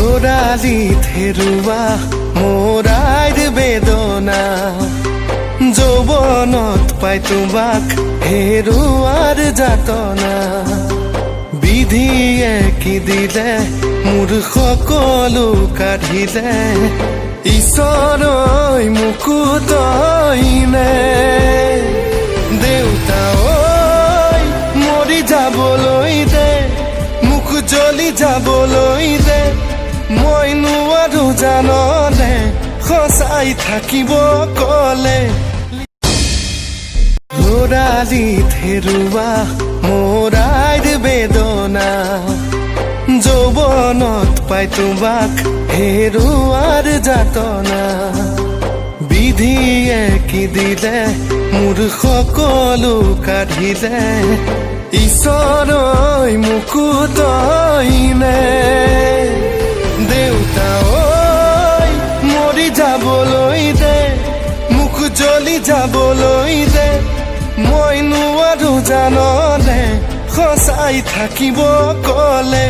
লৰালিত হেৰুৱা মোৰ আইৰ বেদনা যৌৱনত পাই তোমাক হেৰুৱাৰ যাতনা বিধিয়ে কি দিলে মোৰ সকলো কাঢ়িলে ঈশ্বৰই মোকো তইনে দেউতা ঐ মৰি যাবলৈ দে মোক জ্বলি যাবলৈ দে মই নোৱাৰো জাননে সঁচাই থাকিব কলে লৰালিত হেৰুৱা মোৰ আইৰ বেদনা যৌৱনত পাই তোমাক হেৰুৱাৰ যাতনা বিধিয়ে কি দিলে মোৰ সকলো কাঢ়িলে ঈশ্বৰই মোকো তইনে দেউতা ঐ মৰি যাবলৈ দে মোক জ্বলি যাবলৈ দে মই নোৱাৰো জাননে সঁচাই থাকিব কলে